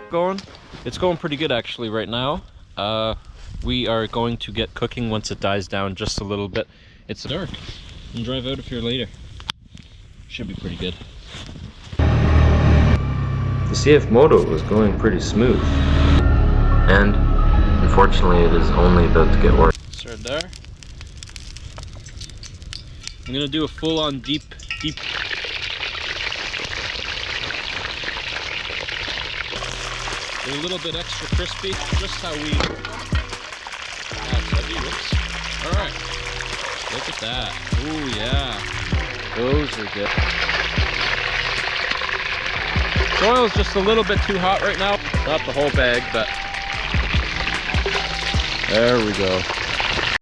going? It's going pretty good actually right now. We are going to get cooking once it dies down just a little bit. It's dark. And drive out of here later. Should be pretty good. The CF Moto was going pretty smooth. And unfortunately it is only about to get worse. Start there. I'm gonna do a full-on deep. They're a little bit extra crispy, just how we. That's heavy. Whoops. All right. Look at that. Ooh yeah. Those are good. The oil's just a little bit too hot right now. Not the whole bag, but there we go.